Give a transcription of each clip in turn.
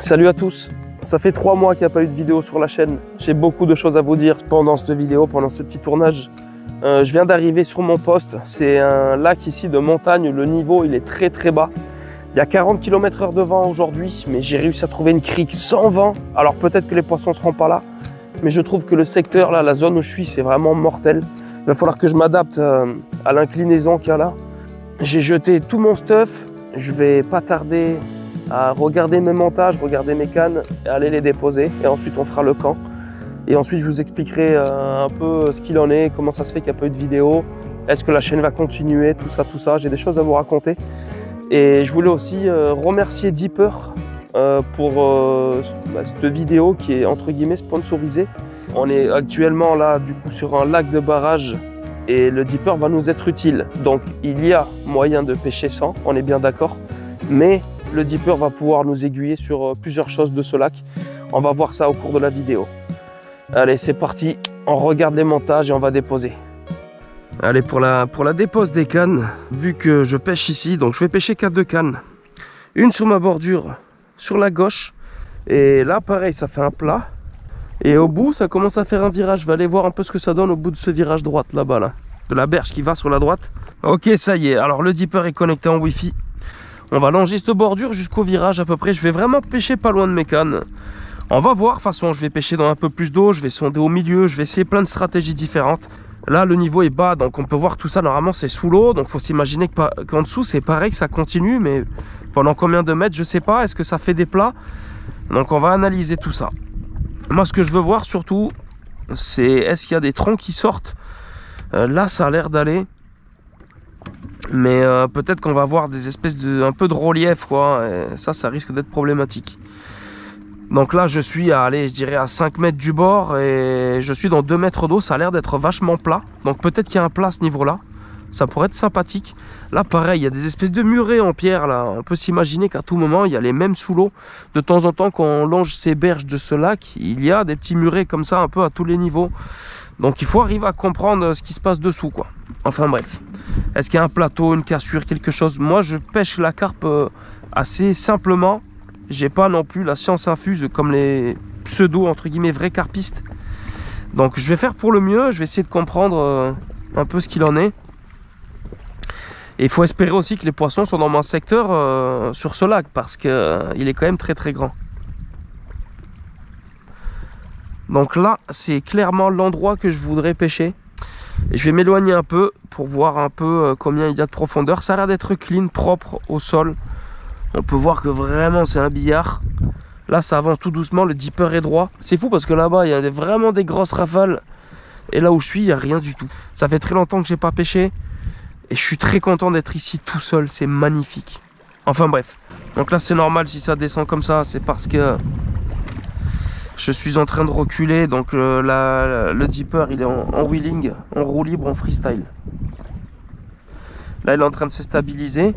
Salut à tous, ça fait 3 mois qu'il n'y a pas eu de vidéo sur la chaîne. J'ai beaucoup de choses à vous dire pendant cette vidéo, pendant ce petit tournage. Je viens d'arriver sur mon poste, c'est un lac ici de montagne, le niveau il est très bas. Il y a 40 km/h de vent aujourd'hui, mais j'ai réussi à trouver une crique sans vent. Alors peut-être que les poissons ne seront pas là, mais je trouve que le secteur, là, la zone où je suis, c'est vraiment mortel. Il va falloir que je m'adapte à l'inclinaison qu'il y a là. J'ai jeté tout mon stuff, je vais pas tarder à regarder mes montages, regarder mes cannes et aller les déposer. Et ensuite on fera le camp. Et ensuite je vous expliquerai un peu ce qu'il en est, comment ça se fait qu'il n'y a pas eu de vidéo. Est-ce que la chaîne va continuer, tout ça. J'ai des choses à vous raconter. Et je voulais aussi remercier Deeper pour cette vidéo qui est entre guillemets sponsorisée. On est actuellement là du coup sur un lac de barrage et le Deeper va nous être utile. Donc il y a moyen de pêcher sans, on est bien d'accord. Mais le Deeper va pouvoir nous aiguiller sur plusieurs choses de ce lac. On va voir ça au cours de la vidéo. Allez, c'est parti. On regarde les montages et on va déposer. Allez, pour la dépose des cannes, vu que je pêche ici, donc je vais pêcher 4 cannes. Une sur ma bordure, sur la gauche. Et là, pareil, ça fait un plat. Et au bout, ça commence à faire un virage. Je vais aller voir un peu ce que ça donne au bout de ce virage droite, là-bas, là. De la berge qui va sur la droite. Ok, ça y est. Alors, le Deeper est connecté en Wi-Fi. On va longer cette bordure jusqu'au virage à peu près. Je vais vraiment pêcher pas loin de mes cannes. On va voir. De toute façon, je vais pêcher dans un peu plus d'eau. Je vais sonder au milieu. Je vais essayer plein de stratégies différentes. Là, le niveau est bas. Donc, on peut voir tout ça. Normalement, c'est sous l'eau. Donc, il faut s'imaginer qu'en dessous, c'est pareil, que ça continue. Mais pendant combien de mètres, je sais pas. Est-ce que ça fait des plats? Donc, on va analyser tout ça. Moi, ce que je veux voir surtout, c'est est-ce qu'il y a des troncs qui sortent? Là, ça a l'air d'aller. Mais peut-être qu'on va avoir des espèces un peu de relief, quoi. Et ça risque d'être problématique. Donc là, je suis à, allez, je dirais à 5 mètres du bord et je suis dans 2 mètres d'eau. Ça a l'air d'être vachement plat. Donc peut-être qu'il y a un plat à ce niveau-là. Ça pourrait être sympathique. Là, pareil, il y a des espèces de murets en pierre, là. On peut s'imaginer qu'à tout moment, il y a les mêmes sous l'eau. De temps en temps, quand on longe ces berges de ce lac, il y a des petits murets comme ça, un peu à tous les niveaux. Donc il faut arriver à comprendre ce qui se passe dessous, quoi. Enfin bref. Est-ce qu'il y a un plateau, une cassure, quelque chose? Moi, je pêche la carpe assez simplement. J'ai pas non plus la science infuse comme les pseudo, entre guillemets, vrais carpistes. Donc je vais faire pour le mieux. Je vais essayer de comprendre un peu ce qu'il en est. Et il faut espérer aussi que les poissons sont dans mon secteur sur ce lac parce qu'il est quand même très grand. Donc là, c'est clairement l'endroit que je voudrais pêcher. Et je vais m'éloigner un peu pour voir un peu combien il y a de profondeur. Ça a l'air d'être clean, propre au sol. On peut voir que vraiment c'est un billard. Là, ça avance tout doucement, le Deeper est droit. C'est fou parce que là-bas, il y a vraiment des grosses rafales. Et là où je suis, il n'y a rien du tout. Ça fait très longtemps que je n'ai pas pêché. Et je suis très content d'être ici tout seul, c'est magnifique. Enfin bref. Donc là, c'est normal si ça descend comme ça, c'est parce que je suis en train de reculer. Donc le Deeper, il est en wheeling, en roue libre, en freestyle. Là, il est en train de se stabiliser.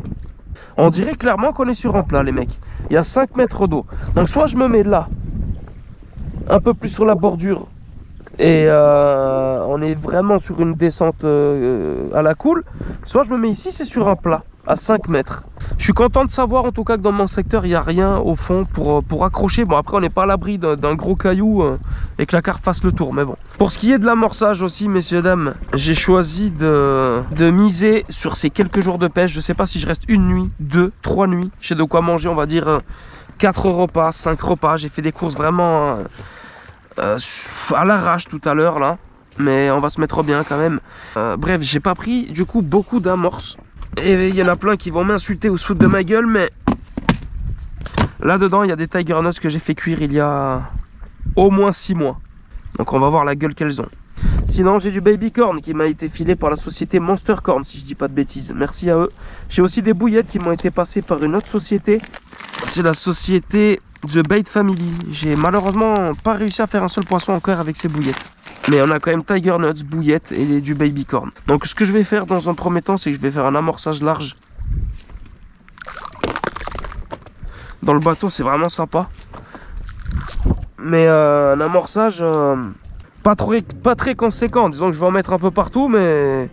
On dirait clairement qu'on est sur un plat, les mecs. Il y a 5 mètres d'eau. Donc soit je me mets là, un peu plus sur la bordure. Et on est vraiment sur une descente à la cool. Soit je me mets ici, c'est sur un plat à 5 mètres. Je suis content de savoir en tout cas que dans mon secteur il n'y a rien au fond pour accrocher. Bon, après on n'est pas à l'abri d'un gros caillou et que la carpe fasse le tour, mais bon. Pour ce qui est de l'amorçage aussi, messieurs dames, j'ai choisi de miser sur ces quelques jours de pêche. Je sais pas si je reste une nuit, 2, 3 nuits. J'ai de quoi manger, on va dire 4 repas, 5 repas. J'ai fait des courses vraiment à l'arrache tout à l'heure là, mais on va se mettre bien quand même. Bref, j'ai pas pris du coup beaucoup d'amorces et il y en a plein qui vont m'insulter au sous de ma gueule, mais là dedans il y a des Tiger Nuts que j'ai fait cuire il y a au moins 6 mois, donc on va voir la gueule qu'elles ont. Sinon j'ai du baby corn qui m'a été filé par la société Monster Corn, si je dis pas de bêtises, merci à eux. J'ai aussi des bouillettes qui m'ont été passées par une autre société, c'est la société The Bait Family. J'ai malheureusement pas réussi à faire un seul poisson encore avec ces bouillettes. Mais on a quand même Tiger Nuts, bouillettes et du baby corn. Donc ce que je vais faire dans un premier temps, c'est que je vais faire un amorçage large. Dans le bateau, c'est vraiment sympa. Mais un amorçage pas très conséquent. Disons que je vais en mettre un peu partout, mais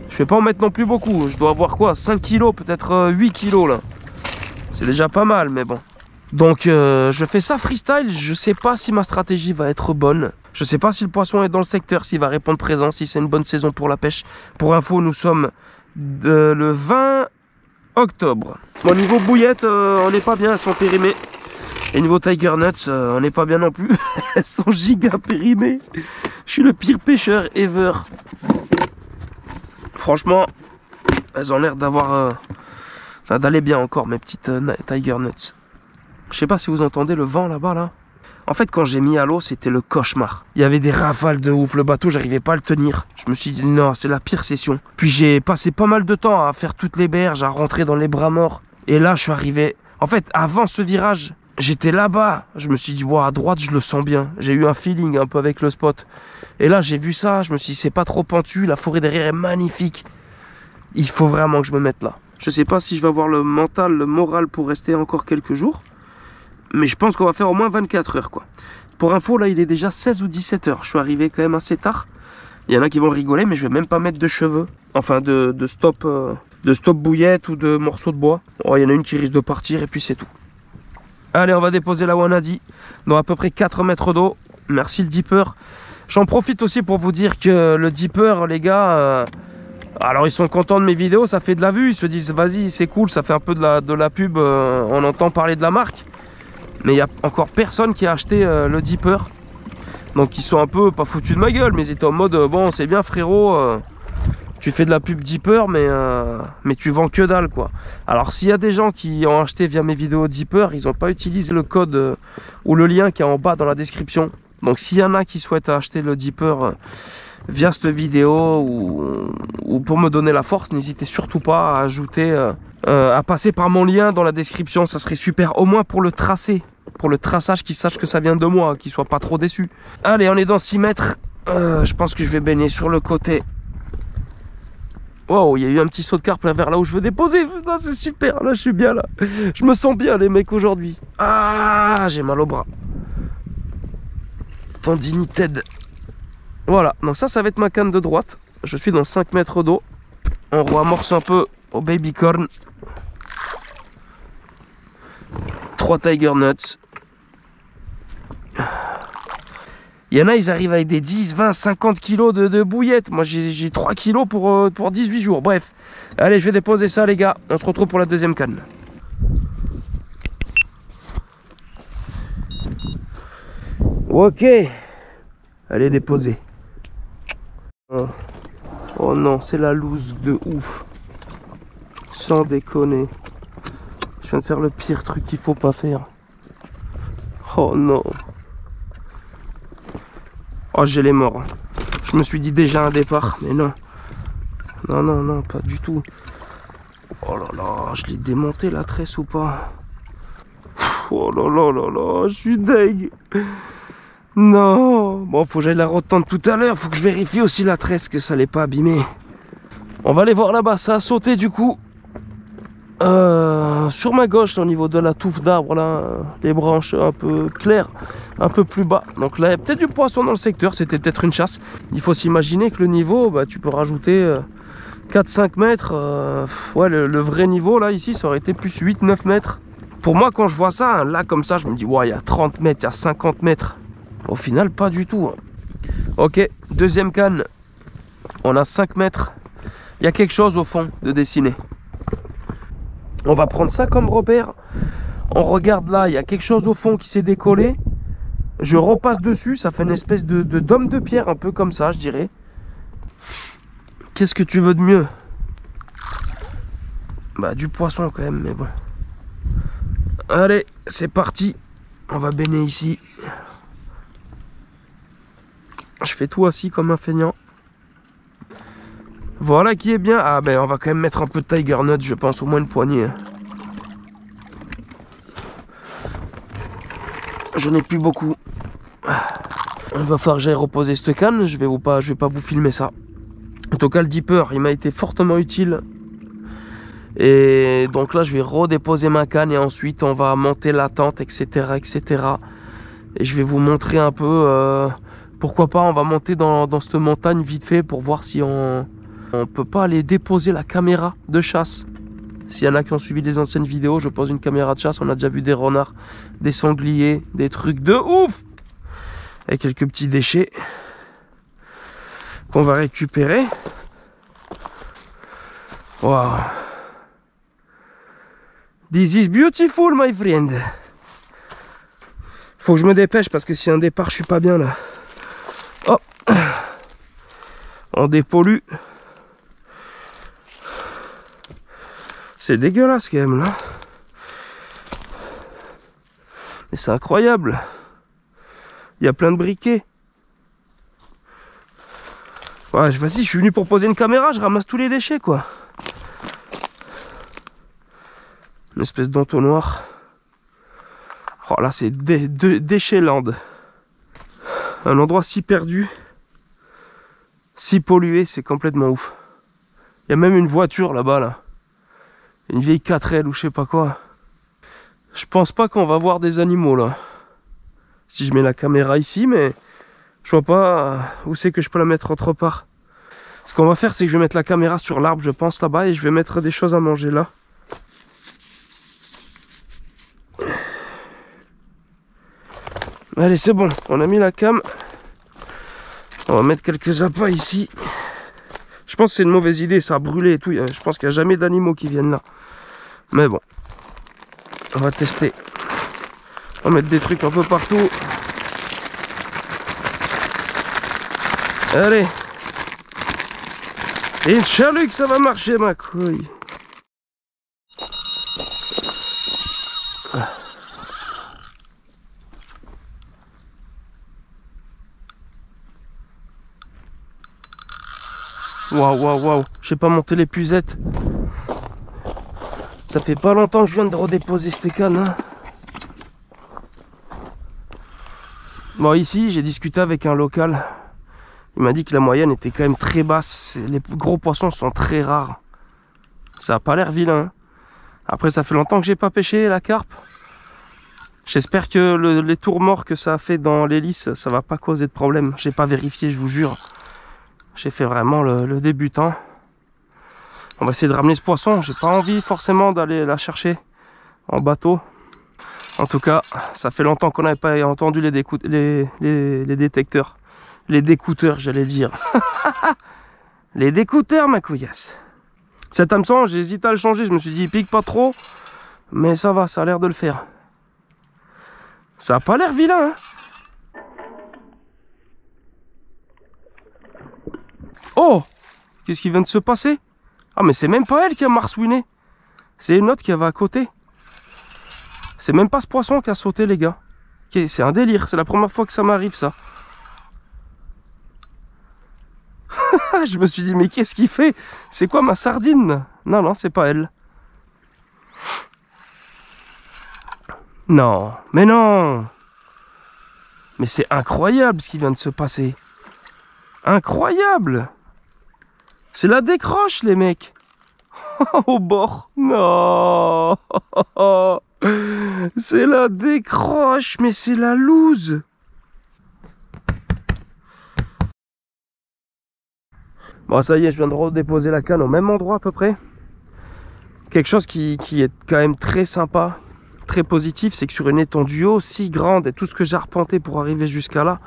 je vais pas en mettre non plus beaucoup. Je dois avoir quoi, 5 kilos, peut-être 8 kilos là. C'est déjà pas mal, mais bon. Donc je fais ça freestyle, je sais pas si ma stratégie va être bonne. Je sais pas si le poisson est dans le secteur, s'il va répondre présent, si c'est une bonne saison pour la pêche. Pour info, nous sommes le 20 octobre. Bon, niveau bouillettes, on n'est pas bien, elles sont périmées. Et niveau Tiger Nuts, on n'est pas bien non plus. Elles sont giga périmées. Je suis le pire pêcheur ever. Franchement, elles ont l'air d'avoir... d'aller bien encore, mes petites Tiger Nuts. Je sais pas si vous entendez le vent là-bas, là. En fait, quand j'ai mis à l'eau, c'était le cauchemar. Il y avait des rafales de ouf. Le bateau, j'arrivais pas à le tenir. Je me suis dit, non, c'est la pire session. Puis j'ai passé pas mal de temps à faire toutes les berges, à rentrer dans les bras morts. Et là, je suis arrivé... En fait, avant ce virage... J'étais là-bas, je me suis dit, wow, à droite, je le sens bien. J'ai eu un feeling un peu avec le spot. Et là, j'ai vu ça, je me suis dit, c'est pas trop pentu, la forêt derrière est magnifique. Il faut vraiment que je me mette là. Je sais pas si je vais avoir le mental, le moral pour rester encore quelques jours. Mais je pense qu'on va faire au moins 24 heures, quoi. Pour info, là, il est déjà 16 ou 17 heures. Je suis arrivé quand même assez tard. Il y en a qui vont rigoler, mais je vais même pas mettre de cheveux. Enfin, de stop bouillette ou de morceaux de bois. Oh, il y en a une qui risque de partir et puis c'est tout. Allez, on va déposer la Wanadi dans à peu près 4 mètres d'eau. Merci le dipper. J'en profite aussi pour vous dire que le dipper, les gars, alors ils sont contents de mes vidéos, ça fait de la vue. Ils se disent, vas-y, c'est cool, ça fait un peu de la pub, on entend parler de la marque. Mais il n'y a encore personne qui a acheté le dipper. Donc ils sont un peu, pas foutus de ma gueule, mais ils étaient en mode, bon, c'est bien frérot, tu fais de la pub dipper, mais tu vends que dalle, quoi. Alors s'il y a des gens qui ont acheté via mes vidéos dipper, ils n'ont pas utilisé le code ou le lien qui est en bas dans la description. Donc s'il y en a qui souhaitent acheter le dipper via cette vidéo ou pour me donner la force, n'hésitez surtout pas à ajouter, à passer par mon lien dans la description, ça serait super, au moins pour le tracer, pour le traçage, qu'ils sachent que ça vient de moi, qu'ils soient pas trop déçus. Allez, on est dans 6 mètres, je pense que je vais baigner sur le côté. Wow, il y a eu un petit saut de carpe là vers là où je veux déposer. Putain, c'est super, là je suis bien là. Je me sens bien les mecs aujourd'hui. Ah, j'ai mal au bras. Tendinited. Voilà, donc ça va être ma canne de droite. Je suis dans 5 mètres d'eau. On ramorce un peu au baby corn. 3 Tiger Nuts. Il y en a, ils arrivent avec des 10, 20, 50 kilos de bouillettes. Moi, j'ai 3 kilos pour 18 jours. Bref, allez, je vais déposer ça, les gars. On se retrouve pour la deuxième canne. Ok. Allez, déposer. Oh non, c'est la loose de ouf. Sans déconner. Je viens de faire le pire truc qu'il faut pas faire. Oh non. Oh, j'ai les morts. Je me suis dit déjà un départ, mais non. Non, non, non, pas du tout. Oh là là, je l'ai démonté la tresse ou pas? Oh là là là là, je suis deg. Non. Bon, faut que j'aille la retendre tout à l'heure. Faut que je vérifie aussi la tresse, que ça l'est pas abîmé. On va aller voir là-bas, ça a sauté du coup. Sur ma gauche, là, au niveau de la touffe d'arbre, là, les branches un peu claires, un peu plus bas. Donc là, il y a peut-être du poisson dans le secteur, c'était peut-être une chasse. Il faut s'imaginer que le niveau, bah, tu peux rajouter 4-5 mètres. Ouais, le vrai niveau, là, ici, ça aurait été plus 8-9 mètres. Pour moi, quand je vois ça, un lac comme ça, je me dis, ouais, il y a 30 mètres, il y a 50 mètres. Au final, pas du tout. Ok, deuxième canne. On a 5 mètres. Il y a quelque chose au fond de dessiner. On va prendre ça comme repère. On regarde là, il y a quelque chose au fond qui s'est décollé. Je repasse dessus, ça fait une espèce de dôme de pierre, un peu comme ça, je dirais. Qu'est-ce que tu veux de mieux? Bah, du poisson quand même, mais bon. Allez, c'est parti. On va baigner ici. Je fais tout assis comme un feignant. Voilà qui est bien. Ah ben on va quand même mettre un peu de Tiger Nuts, je pense, au moins une poignée. Je n'ai plus beaucoup. Il va falloir que j'aille reposer cette canne. Je vais pas vous filmer ça. En tout cas, le dipper, il m'a été fortement utile. Et donc là, je vais redéposer ma canne et ensuite on va monter la tente, etc., etc. Et je vais vous montrer un peu. Pourquoi pas, on va monter dans cette montagne vite fait pour voir si on peut pas aller déposer la caméra de chasse. S'il y en a qui ont suivi les anciennes vidéos, je pose une caméra de chasse. On a déjà vu des renards, des sangliers, des trucs de ouf. Et quelques petits déchets qu'on va récupérer. Wow. This is beautiful, my friend. Faut que je me dépêche parce que s'il y a un départ, je suis pas bien là. Oh. On dépollue. C'est dégueulasse quand même là. Mais c'est incroyable. Il y a plein de briquets. Ouais, vas-y, je suis venu pour poser une caméra, je ramasse tous les déchets quoi. Une espèce d'entonnoir. Oh là, c'est déchetland. Un endroit si perdu, si pollué, c'est complètement ouf. Il y a même une voiture là-bas là. Une vieille 4L ou je sais pas quoi. Je pense pas qu'on va voir des animaux là. Si je mets la caméra ici, mais je vois pas où c'est que je peux la mettre autre part. Ce qu'on va faire, c'est que je vais mettre la caméra sur l'arbre, je pense, là-bas, et je vais mettre des choses à manger là. Allez, c'est bon, on a mis la cam. On va mettre quelques appâts ici. Je pense que c'est une mauvaise idée, ça a brûlé et tout. Je pense qu'il n'y a jamais d'animaux qui viennent là. Mais bon, on va tester. On va mettre des trucs un peu partout. Allez. Inch'Allah que ça va marcher, ma couille. Waouh, waouh, waouh. Je sais pas monter les puzettes. Ça fait pas longtemps que je viens de redéposer cette canne. Hein. Bon, ici, j'ai discuté avec un local. Il m'a dit que la moyenne était quand même très basse. Les gros poissons sont très rares. Ça a pas l'air vilain. Après, ça fait longtemps que j'ai pas pêché la carpe. J'espère que les tours morts que ça a fait dans l'hélice, ça va pas causer de problème. J'ai pas vérifié, je vous jure. J'ai fait vraiment le débutant. On va essayer de ramener ce poisson. J'ai pas envie forcément d'aller la chercher en bateau. En tout cas, ça fait longtemps qu'on n'avait pas entendu les détecteurs. Les découteurs, j'allais dire. Les découteurs, ma couillasse. Cet hameçon, j'ai hésité à le changer. Je me suis dit, il pique pas trop. Mais ça va, ça a l'air de le faire. Ça a pas l'air vilain, hein. Oh! Qu'est-ce qui vient de se passer? Ah, mais c'est même pas elle qui a marsouiné. C'est une autre qui avait à côté. C'est même pas ce poisson qui a sauté, les gars. C'est un délire. C'est la première fois que ça m'arrive, ça. Je me suis dit, mais qu'est-ce qu'il fait? C'est quoi ma sardine? Non, non, c'est pas elle. Non, mais non. Mais c'est incroyable ce qui vient de se passer. Incroyable. C'est la décroche, les mecs. Au bord. Non. C'est la décroche, mais c'est la loose. Bon, ça y est, je viens de redéposer la canne au même endroit à peu près. Quelque chose qui est quand même très sympa, très positif, c'est que sur une étendue aussi grande et tout ce que j'ai arpenté pour arriver jusqu'à là,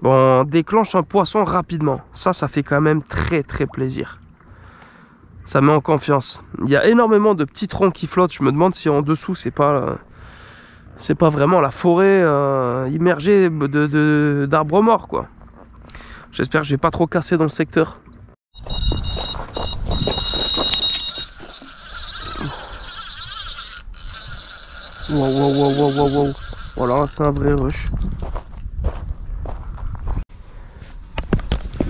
bon, on déclenche un poisson rapidement. Ça fait quand même très très plaisir. Ça met en confiance. Il y a énormément de petits troncs qui flottent. Je me demande si en dessous c'est pas vraiment la forêt immergée d'arbres morts, quoi. J'espère que je vais pas trop casser dans le secteur. Wow, wow, wow, wow, wow, wow. Voilà, c'est un vrai rush.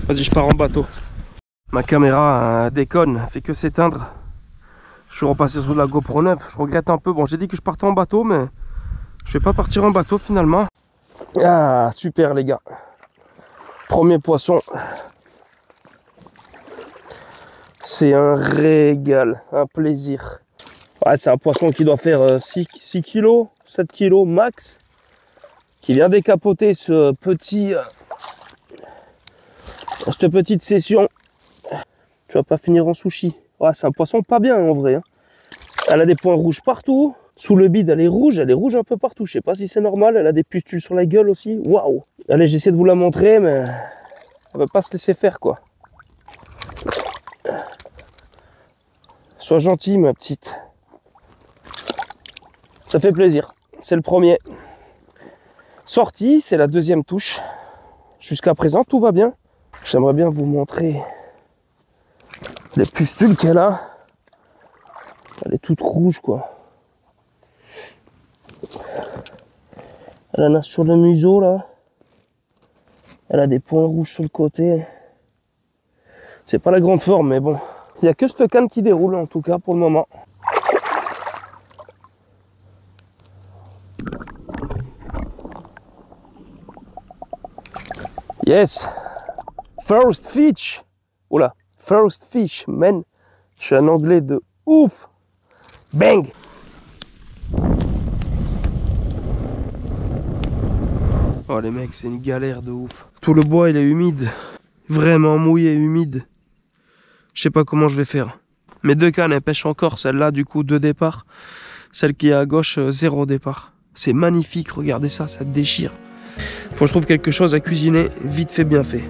Vas-y, je pars en bateau. Ma caméra déconne, fait que s'éteindre. Je suis repassé sur la GoPro 9. Je regrette un peu. Bon, j'ai dit que je partais en bateau, mais je vais pas partir en bateau finalement. Ah, super les gars. Premier poisson. C'est un régal, un plaisir. Ouais, c'est un poisson qui doit faire 6 kg, 7 kg max. Qui vient décapoter cette petite session. Tu vas pas finir en sushi. Ouais, c'est un poisson pas bien en vrai. Hein. Elle a des points rouges partout. Sous le bide, elle est rouge un peu partout. Je sais pas si c'est normal. Elle a des pustules sur la gueule aussi. Waouh! Allez, j'essaie de vous la montrer, mais elle va pas se laisser faire, quoi. Sois gentille, ma petite. Ça fait plaisir. C'est le premier. Sorti, c'est la deuxième touche. Jusqu'à présent, tout va bien. J'aimerais bien vous montrer les pustules qu'elle a. Elle est toute rouge, quoi. Elle en a sur le museau, là. Elle a des points rouges sur le côté. C'est pas la grande forme, mais bon. Il n'y a que cette canne qui déroule, en tout cas, pour le moment. Yes! First fish! Oula, first fish, man! Je suis un anglais de ouf! Bang! Oh les mecs, c'est une galère de ouf. Tout le bois il est humide. Vraiment mouillé, humide. Je sais pas comment je vais faire. Mes deux cannes elles pêchent encore. Celle-là du coup 2 départs. Celle qui est à gauche 0 départ. C'est magnifique, regardez ça, ça déchire. Faut que je trouve quelque chose à cuisiner, vite fait bien fait.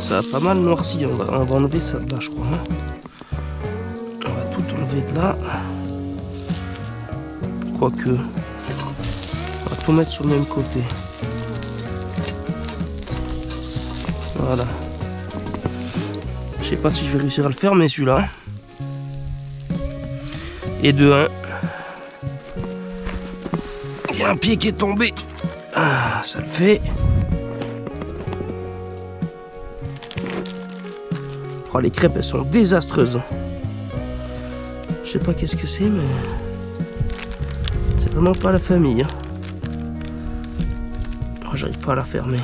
Ça a pas mal noirci, on va enlever ça de là je crois. On va tout enlever de là. Quoique, on va tout mettre sur le même côté. Voilà. Je sais pas si je vais réussir à le faire, mais celui-là. Et de 1. Il y a un pied qui est tombé. Ah, ça le fait. Oh, les crêpes elles sont désastreuses. Je sais pas qu'est-ce que c'est, mais c'est vraiment pas la famille. Hein. Oh, j'arrive pas à la fermer.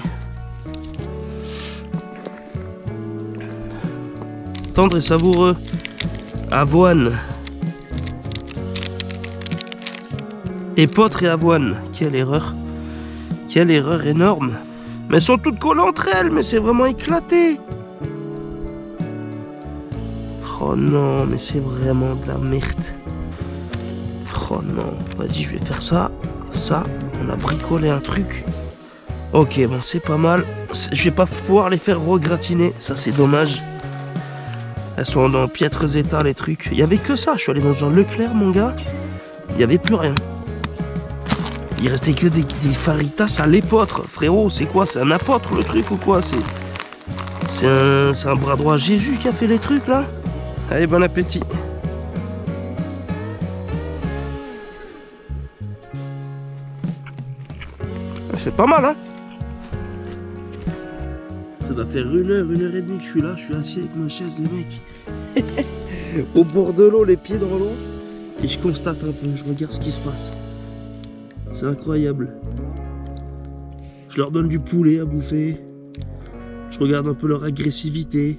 Tendre et savoureux. Avoine. Épeautre et avoine. Quelle erreur. Quelle erreur énorme. Mais elles sont toutes collées entre elles, mais c'est vraiment éclaté. Oh non, mais c'est vraiment de la merde. Oh non, vas-y, je vais faire ça. Ça, on a bricolé un truc. Ok, bon, c'est pas mal. Je vais pas pouvoir les faire regratiner, ça c'est dommage. Elles sont dans piètres états, les trucs. Il y avait que ça, je suis allé dans un Leclerc, mon gars. Il y avait plus rien. Il restait que des faritas à l'épeautre. Frérot, c'est quoi? C'est un apôtre le truc ou quoi? C'est un bras droit Jésus qui a fait les trucs là. Allez, bon appétit. C'est pas mal, hein? Ça doit faire 1 heure, 1 heure et demie que je suis là. Je suis assis avec ma chaise, les mecs. Au bord de l'eau, les pieds dans l'eau. Et je constate un peu, je regarde ce qui se passe. C'est incroyable. Je leur donne du poulet à bouffer. Je regarde un peu leur agressivité.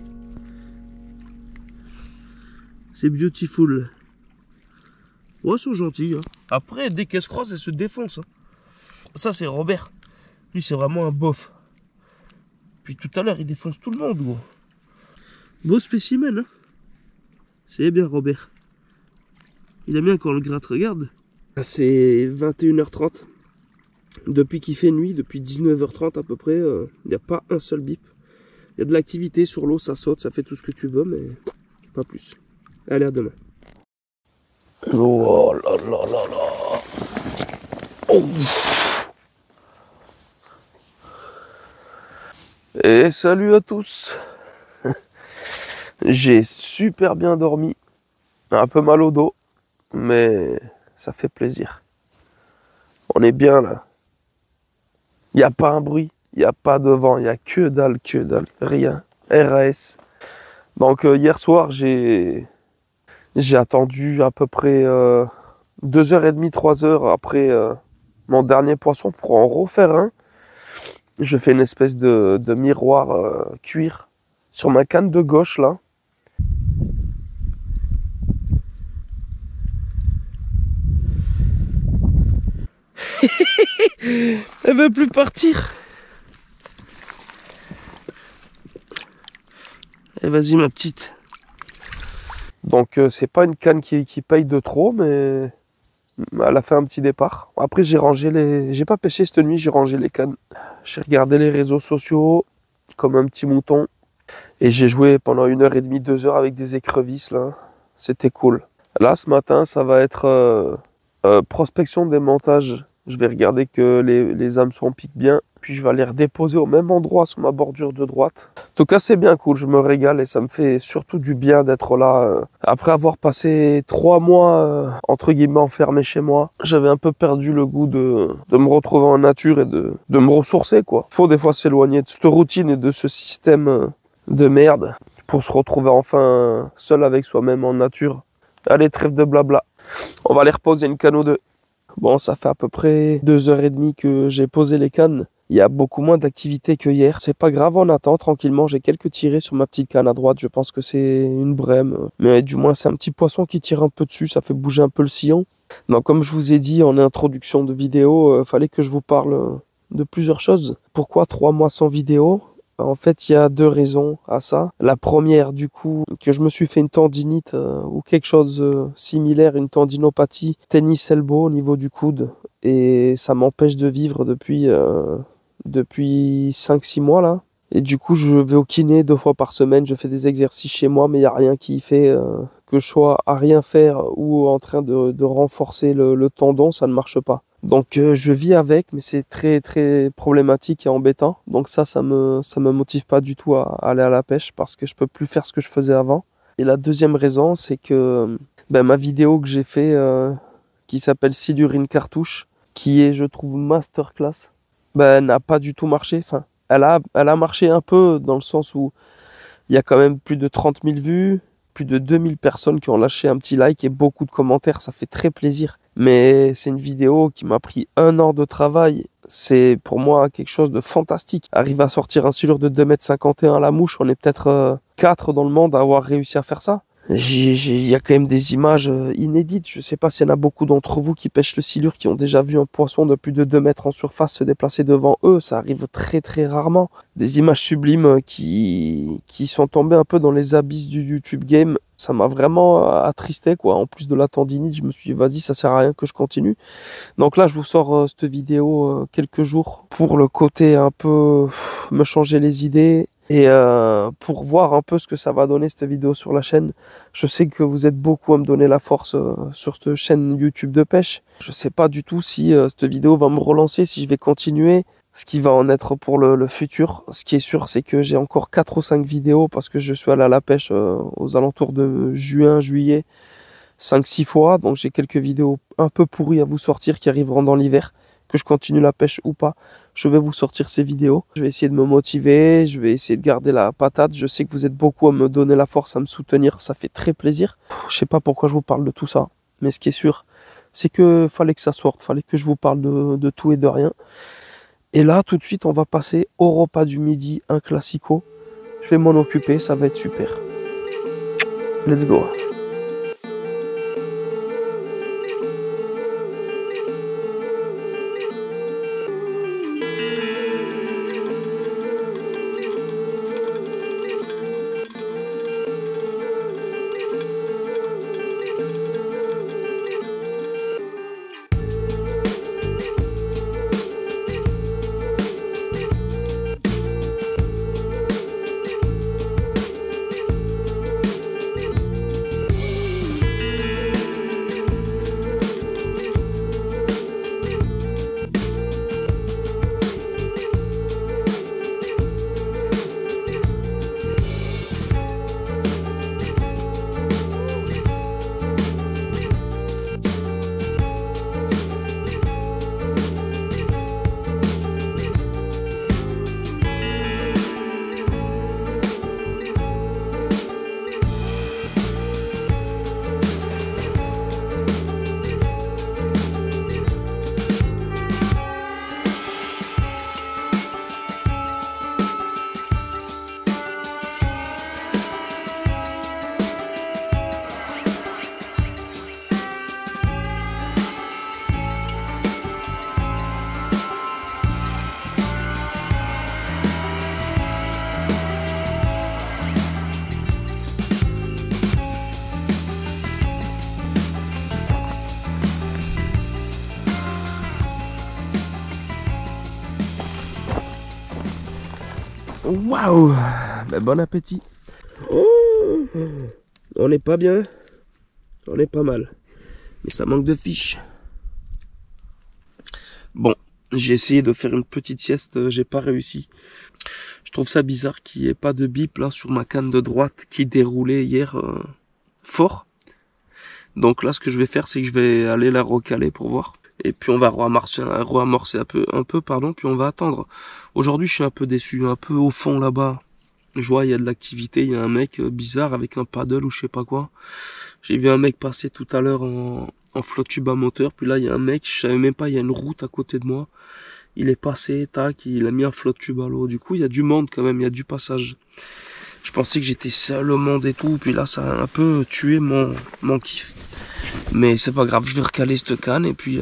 C'est beautiful. Ouais, ils sont gentils. Hein. Après, dès qu'elles se croisent, elles se défoncent. Hein. Ça, c'est Robert. Lui, c'est vraiment un bof. Puis tout à l'heure, il défonce tout le monde, gros. Beau spécimen, hein. C'est bien, Robert. Il aime bien quand on le gratte, regarde. C'est 21h30. Depuis qu'il fait nuit, depuis 19h30 à peu près, il n'y a pas un seul bip. Il y a de l'activité sur l'eau, ça saute, ça fait tout ce que tu veux, mais pas plus. Allez, à demain. Oh là là là là. Oh. Et salut à tous. J'ai super bien dormi. Un peu mal au dos, mais ça fait plaisir. On est bien là. Il n'y a pas un bruit, il n'y a pas de vent, il n'y a que dalle, rien. RAS. Donc hier soir, j'ai attendu à peu près 2h30, 3 heures après mon dernier poisson pour en refaire un. Je fais une espèce de miroir cuir sur ma canne de gauche là. Elle veut plus partir. Et vas-y ma petite. Donc c'est pas une canne qui paye de trop, mais elle a fait un petit départ. Après j'ai rangé les. J'ai pas pêché cette nuit, j'ai rangé les cannes. J'ai regardé les réseaux sociaux comme un petit mouton. Et j'ai joué pendant 1h30, 2 heures avec des écrevisses là. C'était cool. Là ce matin ça va être prospection des montages. Je vais regarder que les hameçons piquent bien. Puis je vais aller redéposer au même endroit sur ma bordure de droite. En tout cas, c'est bien cool. Je me régale et ça me fait surtout du bien d'être là. Après avoir passé 3 mois, entre guillemets, enfermé chez moi, j'avais un peu perdu le goût de me retrouver en nature et de me ressourcer, quoi. Faut des fois s'éloigner de cette routine et de ce système de merde pour se retrouver enfin seul avec soi-même en nature. Allez, trêve de blabla. On va aller reposer une canne ou deux. Bon, ça fait à peu près 2h30 que j'ai posé les cannes. Il y a beaucoup moins d'activité que hier. C'est pas grave, on attend tranquillement. J'ai quelques tirés sur ma petite canne à droite. Je pense que c'est une brème. Mais du moins, c'est un petit poisson qui tire un peu dessus. Ça fait bouger un peu le sillon. Donc, comme je vous ai dit en introduction de vidéo, fallait que je vous parle de plusieurs choses. Pourquoi 3 mois sans vidéo ? En fait, il y a 2 raisons à ça. La première, du coup, que je me suis fait une tendinite ou quelque chose similaire, une tendinopathie, tennis elbow au niveau du coude. Et ça m'empêche de vivre depuis 5-6 mois là. Et du coup, je vais au kiné 2 fois par semaine. Je fais des exercices chez moi, mais il n'y a rien qui fait que je sois à rien faire ou en train de renforcer le tendon. Ça ne marche pas. Donc je vis avec, mais c'est très très problématique et embêtant. Donc ça me motive pas du tout à aller à la pêche parce que je peux plus faire ce que je faisais avant. Et la deuxième raison, c'est que ma vidéo que j'ai fait qui s'appelle Silurine cartouche, qui est, je trouve, masterclass, n'a pas du tout marché. Enfin, elle a marché un peu dans le sens où il y a quand même plus de 30 000 vues, plus de 2000 personnes qui ont lâché un petit like et beaucoup de commentaires. Ça fait très plaisir. Mais c'est une vidéo qui m'a pris 1 an de travail. C'est pour moi quelque chose de fantastique. Arriver à sortir un silure de 2,51 m à la mouche, on est peut-être 4 dans le monde à avoir réussi à faire ça. Il y a quand même des images inédites. Je sais pas s'il y en a beaucoup d'entre vous qui pêchent le silure, qui ont déjà vu un poisson de plus de 2 mètres en surface se déplacer devant eux. Ça arrive très très rarement. Des images sublimes qui sont tombées un peu dans les abysses du YouTube game. Ça m'a vraiment attristé, quoi. En plus de la tendinite, je me suis dit, vas-y, ça sert à rien que je continue. Donc là, je vous sors cette vidéo quelques jours pour le côté un peu me changer les idées. Et pour voir un peu ce que ça va donner cette vidéo sur la chaîne. Je sais que vous êtes beaucoup à me donner la force sur cette chaîne YouTube de pêche. Je sais pas du tout si cette vidéo va me relancer, si je vais continuer, ce qui va en être pour le futur. Ce qui est sûr, c'est que j'ai encore 4 ou 5 vidéos parce que je suis allé à la pêche aux alentours de juin, juillet, 5-6 fois. Donc j'ai quelques vidéos un peu pourries à vous sortir qui arriveront dans l'hiver. Que je continue la pêche ou pas, je vais vous sortir ces vidéos. Je vais essayer de me motiver, je vais essayer de garder la patate. Je sais que vous êtes beaucoup à me donner la force, à me soutenir, ça fait très plaisir. Je sais pas pourquoi je vous parle de tout ça, mais ce qui est sûr, c'est que fallait que ça sorte, fallait que je vous parle de tout et de rien. Et là, tout de suite, on va passer au repas du midi, un classico. Je vais m'en occuper, ça va être super. Let's go. Waouh, ben, bon appétit. Oh, on n'est pas bien, on est pas mal, mais ça manque de fiches. Bon, j'ai essayé de faire une petite sieste, j'ai pas réussi. Je trouve ça bizarre qu'il n'y ait pas de bip là sur ma canne de droite qui déroulait hier fort. Donc là, ce que je vais faire, c'est que je vais aller la recaler pour voir. Et puis on va reamorcer un peu, puis on va attendre. Aujourd'hui, je suis un peu déçu, un peu au fond là-bas. Je vois, il y a de l'activité, il y a un mec bizarre avec un paddle ou je sais pas quoi. J'ai vu un mec passer tout à l'heure en flotte tube à moteur. Puis là, il y a un mec, je savais même pas, il y a une route à côté de moi. Il est passé, tac, il a mis un flotte tube à l'eau. Du coup, il y a du monde quand même, il y a du passage. Je pensais que j'étais seul au monde et tout. Puis là, ça a un peu tué mon kiff. Mais c'est pas grave, je vais recaler cette canne et puis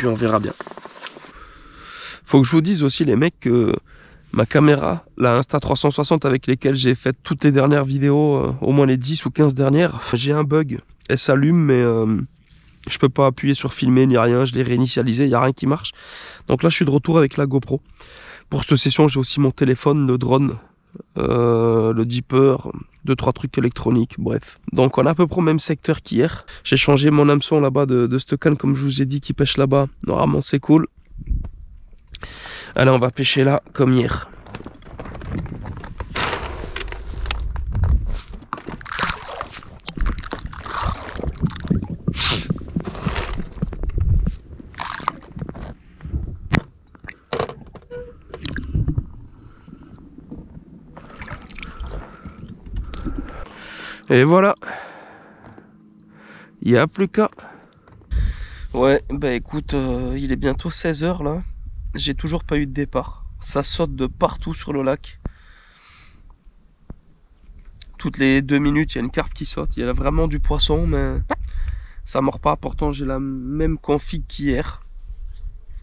on verra bien. Faut que je vous dise aussi les mecs que ma caméra, la Insta360 avec lesquelles j'ai fait toutes les dernières vidéos, au moins les 10 ou 15 dernières, j'ai un bug. Elle s'allume mais je peux pas appuyer sur filmer ni rien, je l'ai réinitialisé, il n'y a rien qui marche. Donc là je suis de retour avec la GoPro. Pour cette session j'ai aussi mon téléphone, le drone, le Deeper, 2-3 trucs électroniques, bref. Donc on est à peu près au même secteur qu'hier. J'ai changé mon hameçon là-bas de cette canne comme je vous ai dit qui pêche là-bas. Normalement c'est cool. Allez, on va pêcher là comme hier. Et voilà. Il n'y a plus qu'à. Ouais, bah écoute, il est bientôt 16 h là. J'ai toujours pas eu de départ. Ça saute de partout sur le lac. Toutes les 2 minutes, il y a une carpe qui saute. Il y a vraiment du poisson, mais ça mord pas. Pourtant, j'ai la même config qu'hier.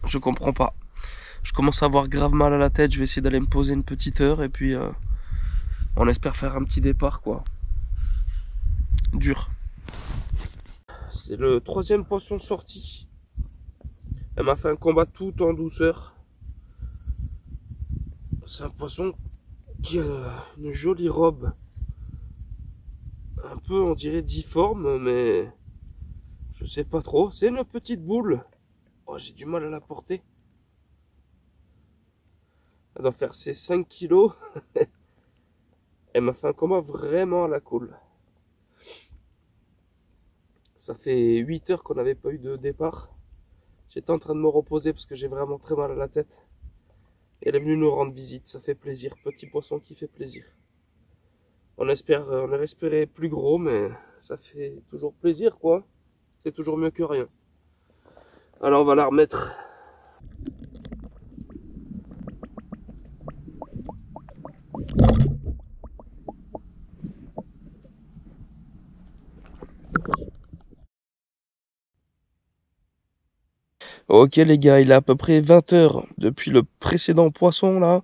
Je comprends pas. Je commence à avoir grave mal à la tête. Je vais essayer d'aller me poser une petite heure et puis on espère faire un petit départ, quoi. Dur. C'est le 3e poisson sorti. Elle m'a fait un combat tout en douceur. C'est un poisson qui a une jolie robe. Un peu, on dirait, difforme, mais je sais pas trop. C'est une petite boule. Oh, j'ai du mal à la porter. Elle doit faire ses 5 kilos. Elle m'a fait un combat vraiment à la cool. Ça fait 8 heures qu'on n'avait pas eu de départ. J'étais en train de me reposer parce que j'ai vraiment très mal à la tête. Et elle est venue nous rendre visite, ça fait plaisir. Petit poisson qui fait plaisir. On espérait plus gros, mais ça fait toujours plaisir, quoi. C'est toujours mieux que rien. Alors on va la remettre. Ok les gars, il est à peu près 20 h depuis le précédent poisson là.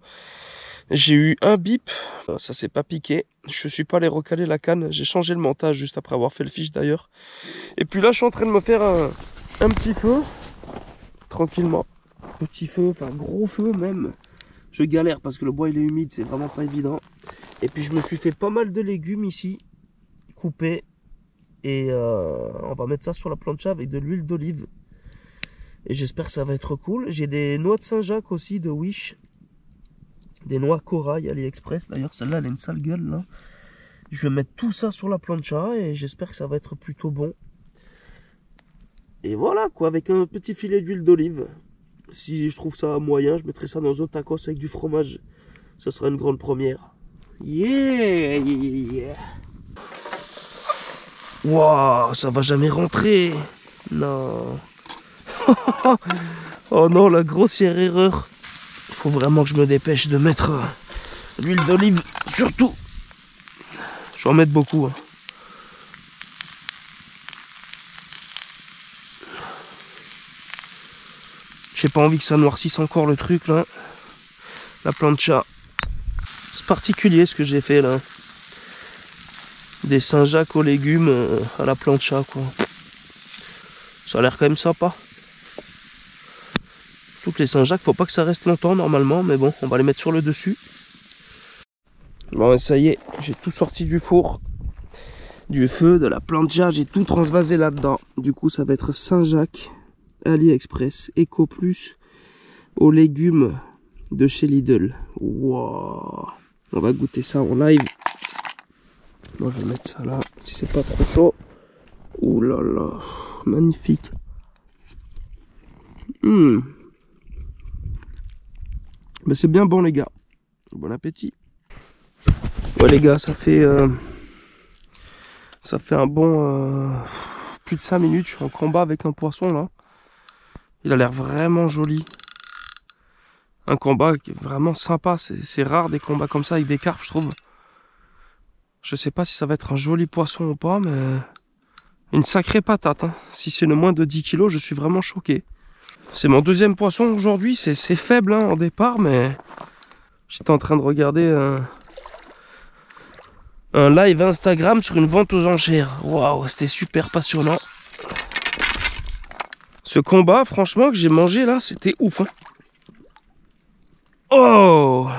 J'ai eu un bip, ça s'est pas piqué. Je suis pas allé recaler la canne, j'ai changé le montage juste après avoir fait le fiche d'ailleurs. Et puis là je suis en train de me faire un petit feu, tranquillement. Petit feu, enfin gros feu même. Je galère parce que le bois il est humide, c'est vraiment pas évident. Et puis je me suis fait pas mal de légumes ici, coupés. Et on va mettre ça sur la plancha avec de l'huile d'olive. Et j'espère que ça va être cool. J'ai des noix de Saint-Jacques aussi de Wish. Des noix corail AliExpress. D'ailleurs celle-là elle a une sale gueule là. Je vais mettre tout ça sur la plancha et j'espère que ça va être plutôt bon. Et voilà quoi, avec un petit filet d'huile d'olive. Si je trouve ça moyen, je mettrai ça dans un tacos avec du fromage. Ce sera une grande première. Yeah, yeah. Waouh, ça va jamais rentrer. Non. Oh non, la grossière erreur. Il faut vraiment que je me dépêche de mettre l'huile d'olive, surtout. Je vais en mettre beaucoup. Hein. J'ai pas envie que ça noircisse encore le truc là. La plancha. C'est particulier ce que j'ai fait là. Des Saint-Jacques aux légumes à la plancha quoi. Ça a l'air quand même sympa. Toutes les Saint-Jacques, faut pas que ça reste longtemps normalement, mais bon, on va les mettre sur le dessus. Bon, ça y est, j'ai tout sorti du four, du feu, de la plancha, j'ai tout transvasé là-dedans. Du coup, ça va être Saint-Jacques, AliExpress, Eco Plus, aux légumes de chez Lidl. Wow. On va goûter ça en live. Moi, je vais mettre ça là, si c'est pas trop chaud. Ouh là là, magnifique. Mais c'est bien bon les gars. Bon appétit. Ouais les gars, ça fait un bon plus de 5 minutes. Je suis en combat avec un poisson là. Il a l'air vraiment joli. Un combat qui est vraiment sympa. C'est rare des combats comme ça avec des carpes, je trouve. Je sais pas si ça va être un joli poisson ou pas, mais une sacrée patate. Hein. Si c'est le moins de 10 kg, je suis vraiment choqué. C'est mon deuxième poisson aujourd'hui. C'est faible hein, au départ, mais j'étais en train de regarder un live Instagram sur une vente aux enchères. Waouh, c'était super passionnant. Ce combat, franchement, que j'ai mangé là, c'était ouf. Hein. Oh,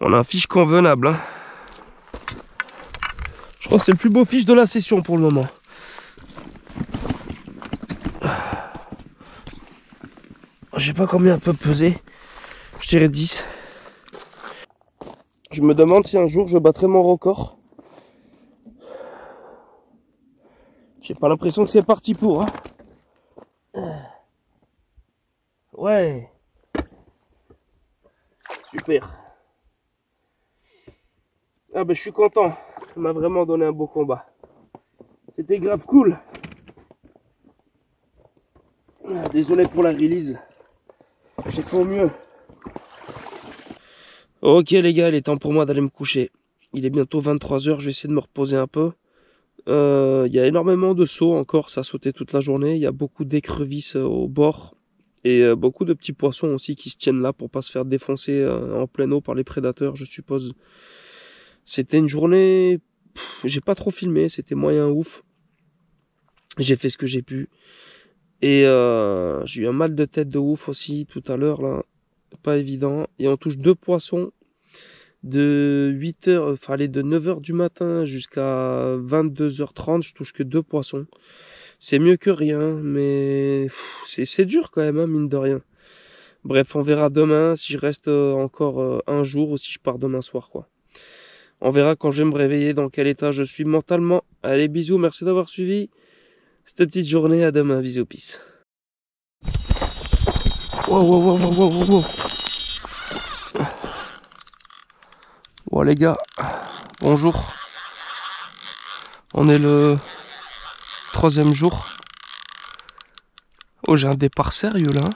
on a un fiche convenable. Hein. Je crois que c'est le plus beau fiche de la session pour le moment. Je sais pas combien elle peut peser. Je dirais 10. Je me demande si un jour je battrai mon record. J'ai pas l'impression que c'est parti pour. Hein. Ouais. Super. Ah ben je suis content. Ça m'a vraiment donné un beau combat. C'était grave cool. Désolé pour la release. J'ai fait au mieux. Ok les gars, il est temps pour moi d'aller me coucher. Il est bientôt 23 h, je vais essayer de me reposer un peu. Il y a énormément de sauts encore, ça a sauté toute la journée. Il y a beaucoup d'écrevisses au bord. Et beaucoup de petits poissons aussi qui se tiennent là pour pas se faire défoncer en pleine eau par les prédateurs, je suppose. C'était une journée... J'ai pas trop filmé, c'était moyen ouf. J'ai fait ce que j'ai pu. Et j'ai eu un mal de tête de ouf aussi tout à l'heure là. Pas évident. Et on touche 2 poissons de 8 h, enfin allez, de 9 h du matin jusqu'à 22 h 30. Je touche que 2 poissons. C'est mieux que rien, mais c'est dur quand même, hein, mine de rien. Bref, on verra demain si je reste encore un jour ou si je pars demain soir, quoi. On verra quand je vais me réveiller dans quel état je suis mentalement. Allez, bisous, merci d'avoir suivi cette petite journée. À demain, bisous, peace. Wow, wow, wow, wow, wow, wow. Bon les gars, bonjour. On est le 3e jour. Oh, j'ai un départ sérieux là.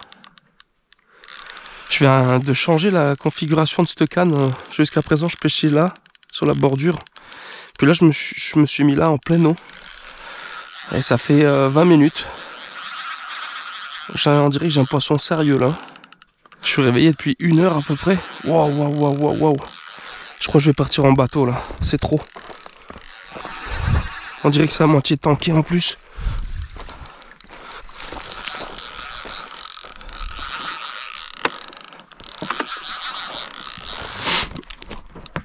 Je viens de changer la configuration de cette canne. Jusqu'à présent, je pêchais là, sur la bordure. Puis là, je me suis mis là en pleine eau. Et ça fait 20 minutes. On dirait que j'ai un poisson sérieux là. Je suis réveillé depuis 1 heure à peu près. Waouh, waouh, waouh, waouh, waouh. Je crois que je vais partir en bateau là. C'est trop. On dirait que c'est à moitié tanké en plus.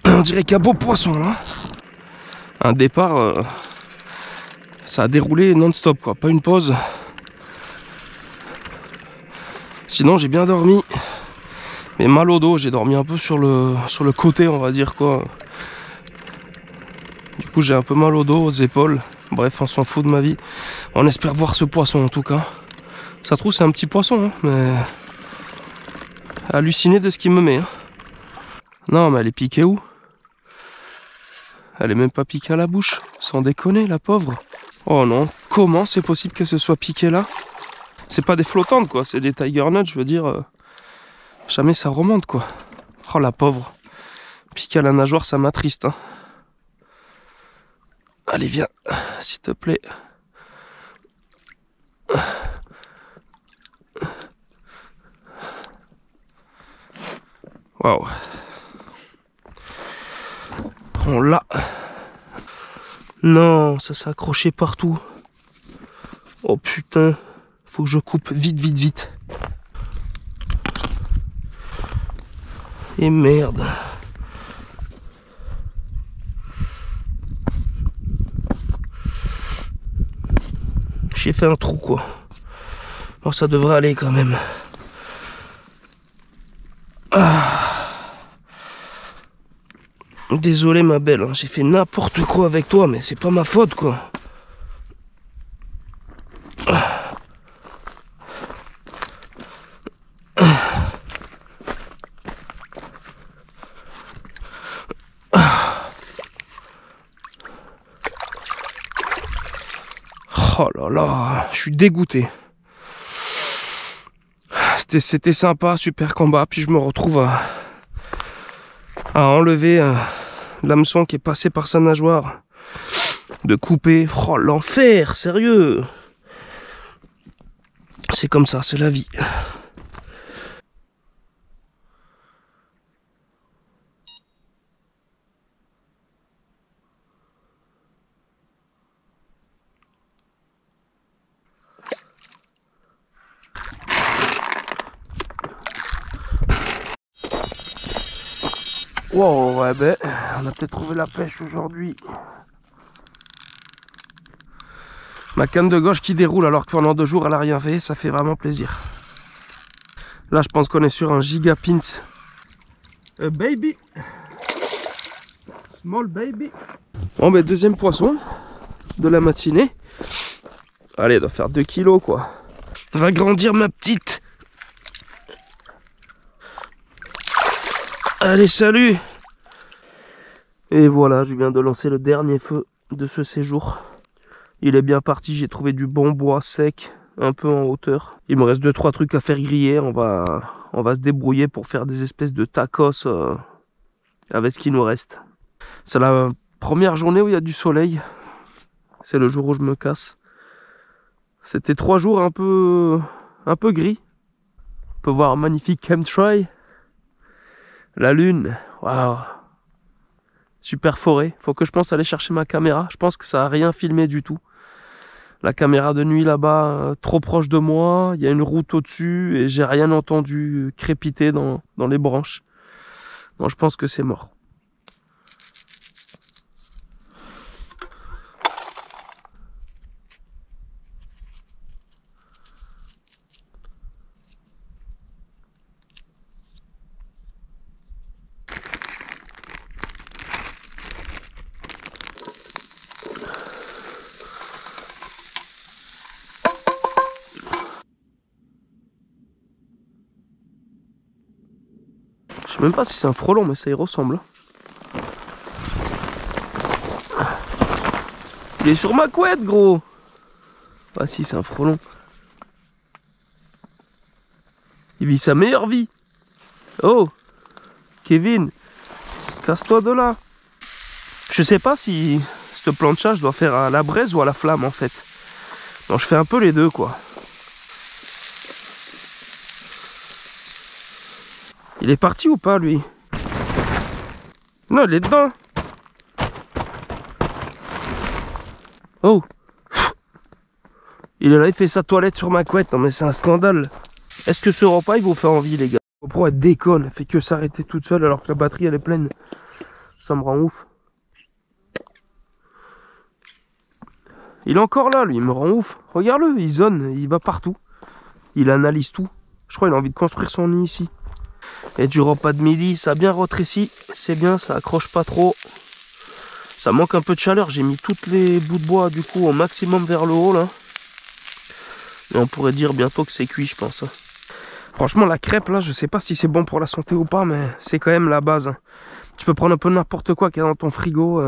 On dirait qu'il y a beau poisson là. Un départ, ça a déroulé non-stop quoi, pas une pause. Sinon j'ai bien dormi. Mais mal au dos, j'ai dormi un peu sur le côté on va dire quoi. Du coup j'ai un peu mal au dos, aux épaules. Bref, on s'en fout de ma vie. On espère voir ce poisson en tout cas. Ça se trouve c'est un petit poisson, hein, mais... halluciné de ce qu'il me met. Hein. Non mais elle est piquée où? Elle est même pas piquée à la bouche. Sans déconner la pauvre. Oh non, comment c'est possible que ce soit piqué là? C'est pas des flottantes quoi, c'est des tiger nuts, je veux dire... jamais ça remonte quoi. Oh la pauvre. Piqué à la nageoire, ça m'attriste. Hein. Allez viens, s'il te plaît. Waouh. On l'a. Non, ça s'est accroché partout. Oh putain. Faut que je coupe vite, vite, vite. Et merde. J'ai fait un trou quoi. Bon, ça devrait aller quand même. Désolé ma belle, hein, j'ai fait n'importe quoi avec toi, mais c'est pas ma faute quoi. Oh là là, je suis dégoûté. C'était sympa, super combat, puis je me retrouve à enlever l'hameçon qui est passé par sa nageoire, de couper. Oh l'enfer, sérieux. C'est comme ça, c'est la vie. Wow, ouais ben, on a peut-être trouvé la pêche aujourd'hui. Ma canne de gauche qui déroule alors que pendant 2 jours elle a rien fait, ça fait vraiment plaisir. Là je pense qu'on est sur un giga pins. A baby. Small baby. Bon ben deuxième poisson de la matinée. Allez, elle doit faire 2 kilos quoi. Va grandir ma petite. Allez, salut. Et voilà, je viens de lancer le dernier feu de ce séjour. Il est bien parti, j'ai trouvé du bon bois sec, un peu en hauteur. Il me reste 2-3 trucs à faire griller, on va se débrouiller pour faire des espèces de tacos avec ce qui nous reste. C'est la première journée où il y a du soleil. C'est le jour où je me casse. C'était 3 jours un peu gris. On peut voir un magnifique chemtrail. La lune, waouh, super forêt. Faut que je pense aller chercher ma caméra. Je pense que ça a rien filmé du tout. La caméra de nuit là-bas, trop proche de moi. Il y a une route au-dessus et j'ai rien entendu crépiter dans les branches. Donc je pense que c'est mort. Je sais même pas si c'est un frelon, mais ça y ressemble. Il est sur ma couette, gros. Ah si, c'est un frelon. Il vit sa meilleure vie. Oh, Kevin, casse-toi de là. Je sais pas si cette plancha, je dois faire à la braise ou à la flamme, en fait. Non, je fais un peu les deux, quoi. Il est parti ou pas, lui? Non, il est dedans. Oh. Il est là, il fait sa toilette sur ma couette. Non, mais c'est un scandale. Est-ce que ce repas, il vous fait envie, les gars? Pourquoi elle déconne? Elle fait que s'arrêter toute seule alors que la batterie, elle est pleine. Ça me rend ouf. Il est encore là, lui, il me rend ouf. Regarde-le, il zone, il va partout. Il analyse tout. Je crois qu'il a envie de construire son nid ici. Et du repas de midi, ça a bien rétréci. C'est bien, ça accroche pas trop. Ça manque un peu de chaleur. J'ai mis toutes les bouts de bois, du coup, au maximum vers le haut, là. Et on pourrait dire bientôt que c'est cuit, je pense. Franchement, la crêpe, là, je sais pas si c'est bon pour la santé ou pas, mais c'est quand même la base. Hein. Tu peux prendre un peu n'importe quoi qu'il y a dans ton frigo.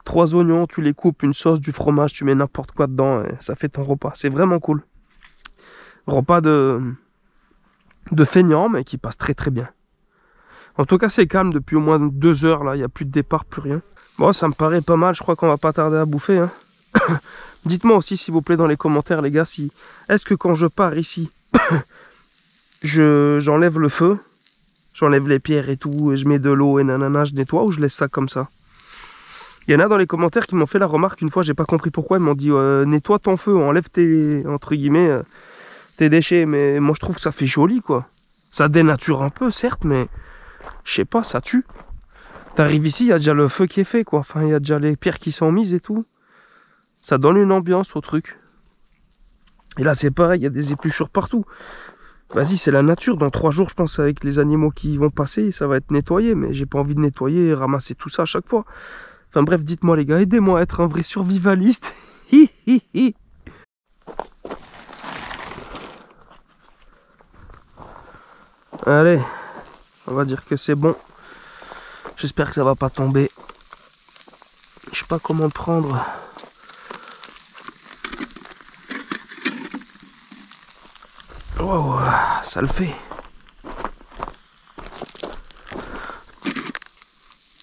3 oignons, tu les coupes, une sauce, du fromage, tu mets n'importe quoi dedans et ça fait ton repas. C'est vraiment cool. Repas de feignant, mais qui passe très très bien. En tout cas, c'est calme depuis au moins 2 heures, là. Il n'y a plus de départ, plus rien. Bon, ça me paraît pas mal. Je crois qu'on va pas tarder à bouffer. Hein. Dites-moi aussi, s'il vous plaît, dans les commentaires, les gars, si est-ce que quand je pars ici, j'enlève le feu, j'enlève les pierres et tout, et je mets de l'eau et nanana, je nettoie, ou je laisse ça comme ça? Il y en a dans les commentaires qui m'ont fait la remarque une fois, j'ai pas compris pourquoi, ils m'ont dit nettoie ton feu, enlève tes, entre guillemets, tes déchets. Mais moi je trouve que ça fait joli quoi. Ça dénature un peu certes, mais Je sais pas, ça tue. T'arrives ici, il y a déjà le feu qui est fait, quoi. Enfin, il y a déjà les pierres qui sont mises et tout. Ça donne une ambiance au truc. Et là, c'est pareil, il y a des épluchures partout. Vas-y, c'est la nature. Dans 3 jours, je pense, avec les animaux qui vont passer, ça va être nettoyé. Mais j'ai pas envie de nettoyer et ramasser tout ça à chaque fois. Enfin bref, dites-moi les gars, aidez-moi à être un vrai survivaliste. Hi hi hi. Allez, on va dire que c'est bon. J'espère que ça va pas tomber. Je sais pas comment le prendre. Wow, ça le fait.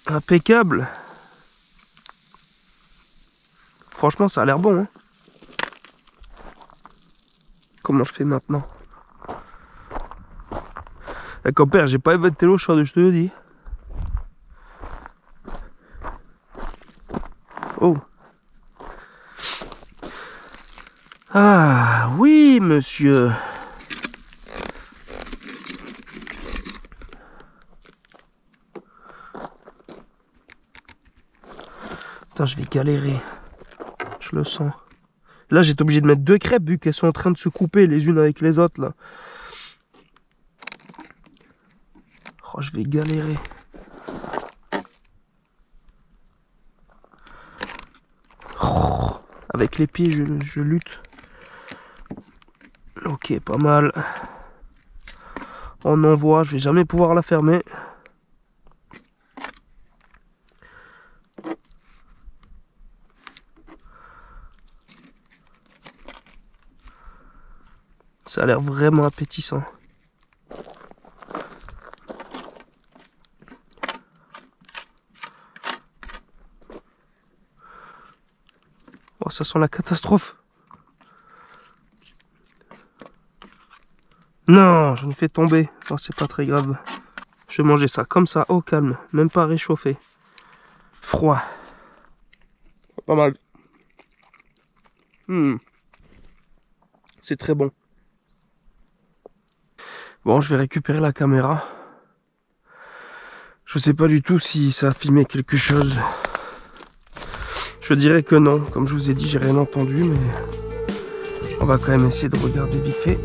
Impeccable. Franchement, ça a l'air bon. Hein. Comment je fais maintenant? Compère, j'ai pas éventé l'eau chaude, je te le dis. Oh. Ah, oui, monsieur. Putain, je vais galérer. Je le sens. Là, j'étais obligé de mettre 2 crêpes vu qu'elles sont en train de se couper les unes avec les autres, là. Oh, je vais galérer. Oh, avec les pieds, je lutte. Ok, pas mal. On envoie, je vais jamais pouvoir la fermer. Ça a l'air vraiment appétissant. Oh, ça sent la catastrophe. Non, j'en ai fait tomber. Oh, c'est pas très grave. Je vais manger ça comme ça, au calme. Même pas réchauffé. Froid. Pas mal. C'est très bon. Bon, je vais récupérer la caméra. Je sais pas du tout si ça a filmé quelque chose. Je dirais que non. Comme je vous ai dit, j'ai rien entendu, mais on va quand même essayer de regarder vite fait.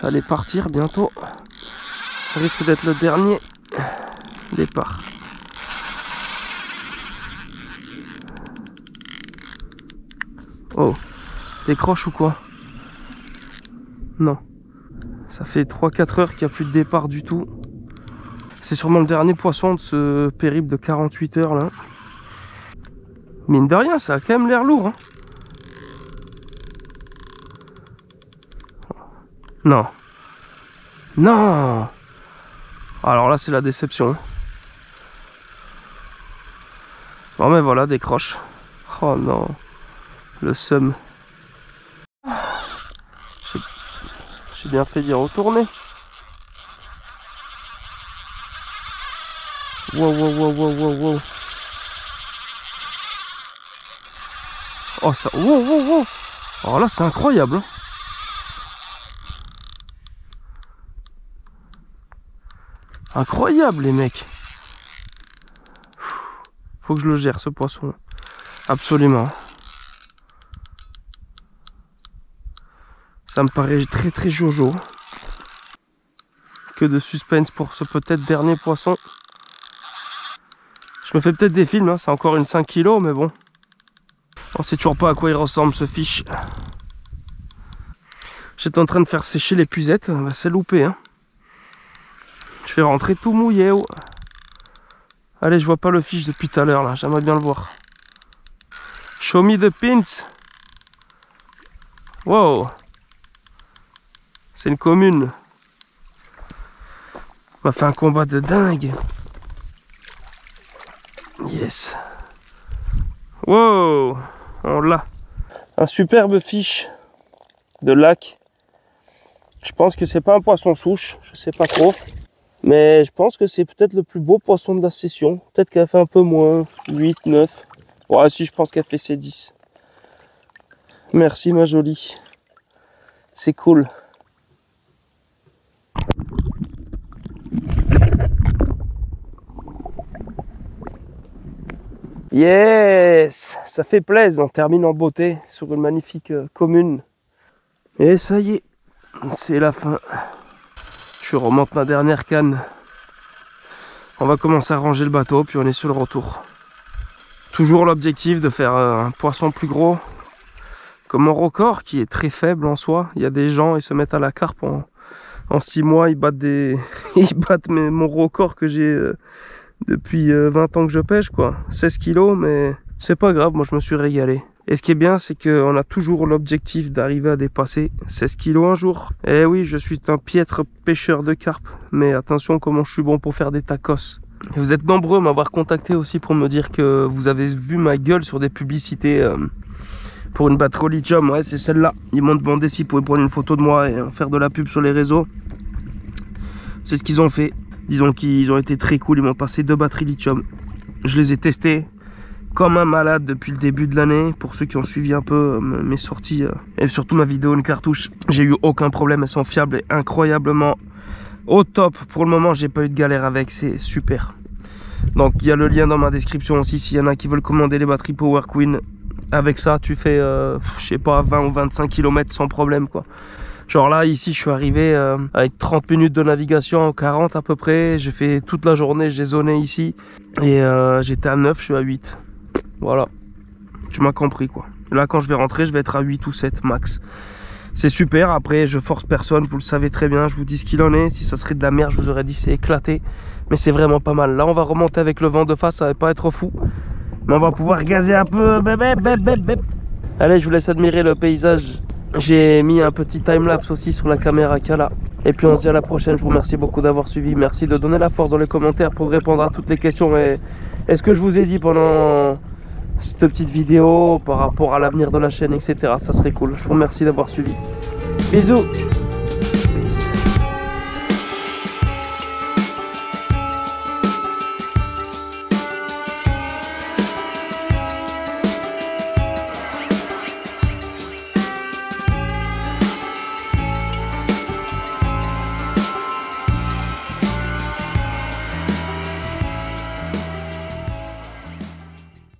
J'allais partir bientôt. Ça risque d'être le dernier départ. Oh, décroche ou quoi? Non. Ça fait 3-4 heures qu'il n'y a plus de départ du tout. C'est sûrement le dernier poisson de ce périple de 48 heures là. Mine de rien, ça a quand même l'air lourd. Hein. Non. Non. Alors là, c'est la déception. Bon, mais voilà, décroche. Oh non. Le seum. J'ai bien fait d'y retourner. Wow, wow, wow, wow, wow, wow. Oh, ça. Wow, wow, wow. Alors là, c'est incroyable. Hein. Incroyable, les mecs. Faut que je le gère, ce poisson. Absolument. Ça me paraît très très jojo. que de suspense pour ce peut-être dernier poisson. Je me fais peut-être des films, hein, c'est encore une 5 kg, mais bon. On sait toujours pas à quoi il ressemble ce fiche. J'étais en train de faire sécher l'épuisette, bah, c'est loupé. Hein. Je vais rentrer tout mouillé. Oh. Allez, je vois pas le fiche depuis tout à l'heure là, j'aimerais bien le voir. Show me the pins. Wow. C'est une commune. On va faire un combat de dingue. Yes. Wow. On l'a. Un superbe fiche de lac. Je pense que c'est pas un poisson souche, je sais pas trop. Mais je pense que c'est peut-être le plus beau poisson de la session. Peut-être qu'elle fait un peu moins, 8, 9. Ouais, si, je pense qu'elle fait ses 10. Merci ma jolie. C'est cool. Yes! Ça fait plaisir, on termine en beauté sur une magnifique commune. Et ça y est, c'est la fin. Je remonte ma dernière canne. On va commencer à ranger le bateau, puis on est sur le retour. Toujours l'objectif de faire un poisson plus gros. Comme mon record, qui est très faible en soi. Il y a des gens, ils se mettent à la carpe en 6 mois, ils battent mon record que j'ai depuis 20 ans que je pêche, quoi. 16 kilos, mais c'est pas grave, moi je me suis régalé. Et ce qui est bien, c'est qu'on a toujours l'objectif d'arriver à dépasser 16 kilos un jour. Et oui, je suis un piètre pêcheur de carpe, mais attention comment je suis bon pour faire des tacos. Et vous êtes nombreux à m'avoir contacté aussi pour me dire que vous avez vu ma gueule sur des publicités pour une batterie au lithium. Ouais, c'est celle-là. Ils m'ont demandé s'ils pouvaient prendre une photo de moi et faire de la pub sur les réseaux. C'est ce qu'ils ont fait. Disons qu'ils ont été très cool, ils m'ont passé 2 batteries lithium. Je les ai testées comme un malade depuis le début de l'année. Pour ceux qui ont suivi un peu mes sorties et surtout ma vidéo une cartouche, j'ai eu aucun problème, elles sont fiables et incroyablement au top. Pour le moment, j'ai pas eu de galère avec, c'est super. Donc il y a le lien dans ma description aussi s'il y en a qui veulent commander les batteries Power Queen. Avec ça, tu fais, je sais pas, 20 ou 25 km sans problème, quoi. Genre là, ici, je suis arrivé avec 30 minutes de navigation, 40 à peu près. J'ai fait toute la journée, j'ai zoné ici. Et j'étais à 9, je suis à 8. Voilà. Tu m'as compris, quoi. Là, quand je vais rentrer, je vais être à 8 ou 7 max. C'est super. Après, je force personne, vous le savez très bien. Je vous dis ce qu'il en est. Si ça serait de la merde, je vous aurais dit c'est éclaté. Mais c'est vraiment pas mal. Là, on va remonter avec le vent de face, ça va pas être fou. Mais on va pouvoir gazer un peu. Allez, je vous laisse admirer le paysage. J'ai mis un petit timelapse aussi sur la caméra Kala. Et puis on se dit à la prochaine. Je vous remercie beaucoup d'avoir suivi. Merci de donner la force dans les commentaires pour répondre à toutes les questions. Et ce que je vous ai dit pendant cette petite vidéo par rapport à l'avenir de la chaîne, etc. Ça serait cool. Je vous remercie d'avoir suivi. Bisous.